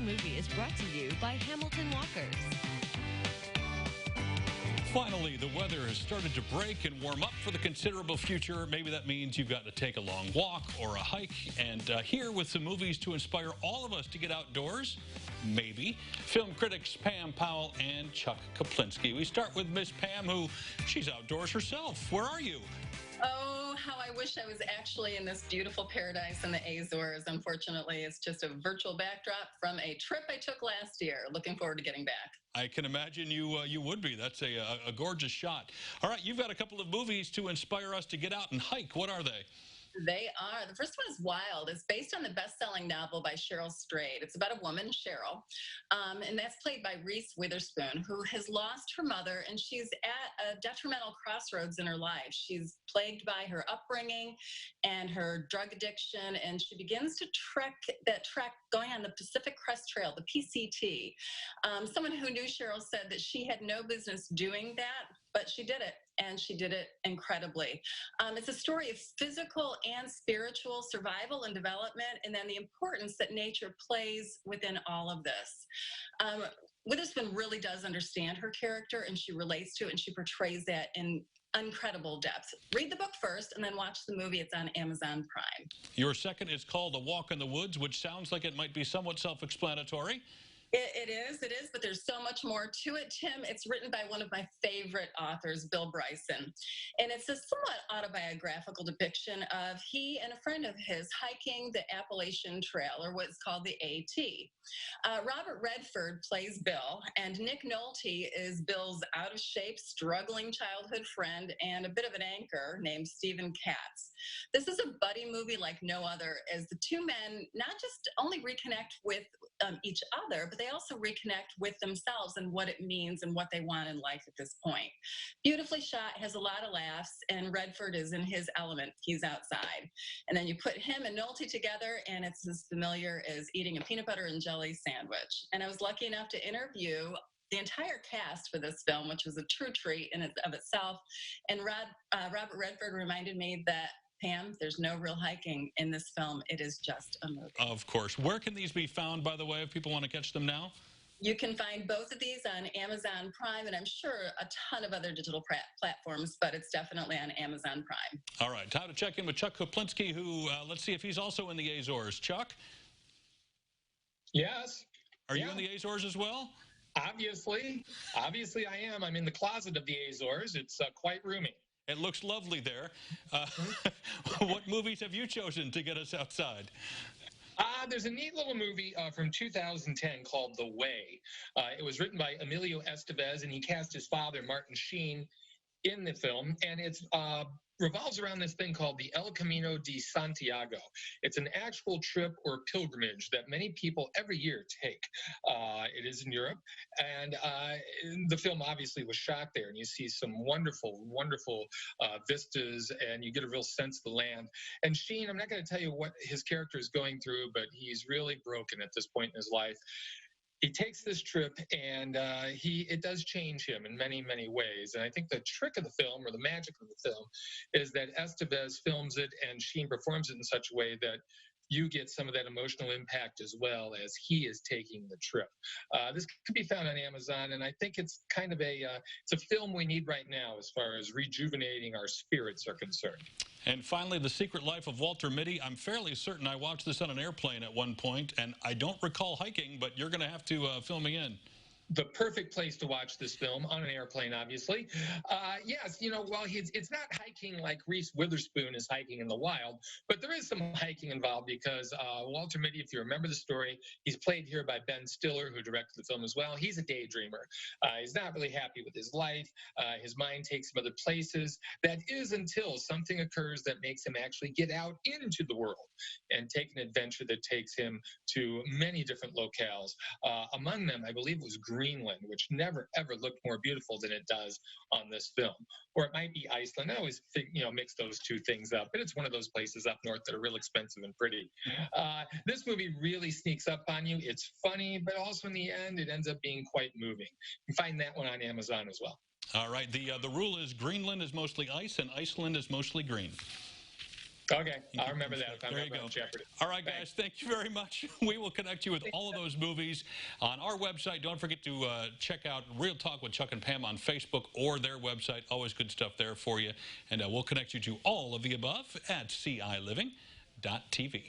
Movie is brought to you by Hamilton Walkers. Finally, the weather has started to break and warm up for the considerable future. Maybe that means you've got to take a long walk or a hike. And here with some movies to inspire all of us to get outdoors, maybe, film critics Pam Powell and Chuck Kaplinski. We start with Miss Pam, who she's outdoors herself. Where are you? Oh, how I wish I was actually in this beautiful paradise in the Azores. Unfortunately, it's just a virtual backdrop from a trip I took last year. Looking forward to getting back. I can imagine you would be. That's a gorgeous shot. All right, you've got a couple of movies to inspire us to get out and hike. What are they? They are. The first one is Wild. It's based on the best-selling novel by Cheryl Strayed. It's about a woman, Cheryl, and that's played by Reese Witherspoon, who has lost her mother, and she's at a detrimental crossroads in her life. She's plagued by her upbringing and her drug addiction, and she begins to trek going on the Pacific Crest Trail, the PCT. Someone who knew Cheryl said that she had no business doing that, but she did it, and she did it incredibly. It's a story of physical and spiritual survival and development, and then the importance that nature plays within all of this. Witherspoon really does understand her character, and she relates to it, and she portrays that in incredible depth. Read the book first, and then watch the movie. It's on Amazon Prime. Your second is called A Walk in the Woods, which sounds like it might be somewhat self-explanatory. It is, but there's so much more to it, Tim. It's written by one of my favorite authors, Bill Bryson. And it's a somewhat autobiographical depiction of he and a friend of his hiking the Appalachian Trail, or what's called the AT. Robert Redford plays Bill, and Nick Nolte is Bill's out-of-shape, struggling childhood friend and a bit of an anchor named Stephen Katz. This is a buddy movie like no other, as the two men not just only reconnect with each other, but they also reconnect with themselves and what it means and what they want in life at this point. Beautifully shot, has a lot of laughs, and Redford is in his element. He's outside. And then you put him and Nolte together, and it's as familiar as eating a peanut butter and jelly sandwich. And I was lucky enough to interview the entire cast for this film, which was a true treat in of itself. And Robert Redford reminded me that, Pam, there's no real hiking in this film. It is just a movie. Of course. Where can these be found, by the way, if people want to catch them now? You can find both of these on Amazon Prime, and I'm sure a ton of other digital platforms, but it's definitely on Amazon Prime. All right. Time to check in with Chuck Kaplinski, who, let's see if he's also in the Azores. Chuck? Yes. Are you in the Azores as well? Obviously I am. I'm in the closet of the Azores. It's quite roomy. It looks lovely there. What movies have you chosen to get us outside? There's a neat little movie from 2010 called The Way. It was written by Emilio Estevez, and he cast his father, Martin Sheen, in the film. And it's revolves around this thing called the El Camino de Santiago. It's an actual trip or pilgrimage that many people every year take. It is in Europe, and the film obviously was shot there, and you see some wonderful, wonderful vistas, and you get a real sense of the land. And Sheen, I'm not going to tell you what his character is going through, but he's really broken at this point in his life. He takes this trip, and it does change him in many, many ways. And I think the trick of the film, or the magic of the film, is that Estevez films it and Sheen performs it in such a way that you get some of that emotional impact as well as he is taking the trip. This could be found on Amazon, and I think it's kind of it's a film we need right now as far as rejuvenating our spirits are concerned. And finally, The Secret Life of Walter Mitty. I'm fairly certain I watched this on an airplane at one point, and I don't recall hiking, but you're going to have to fill me in. The perfect place to watch this film, on an airplane, obviously. Yes, while it's not hiking like Reese Witherspoon is hiking in the wild, but there is some hiking involved because Walter Mitty, if you remember the story, he's played here by Ben Stiller, who directed the film as well. He's a daydreamer. He's not really happy with his life. His mind takes him other places. That is until something occurs that makes him actually get out into the world and take an adventure that takes him to many different locales. Among them, I believe it was Greenland, which never, ever looked more beautiful than it does on this film. Or it might be Iceland. I always mix those two things up, but it's one of those places up north that are real expensive and pretty. This movie really sneaks up on you. It's funny, but also in the end, it ends up being quite moving. You can find that one on Amazon as well. All right. The rule is Greenland is mostly ice and Iceland is mostly green. Okay, I'll remember that if I'm There you ever go. on Jeopardy. All right, guys, Thanks. thank you very much. We will connect you with all of those movies on our website. Don't forget to check out Real Talk with Chuck and Pam on Facebook or their website. Always good stuff there for you. And we'll connect you to all of the above at ciLiving.tv.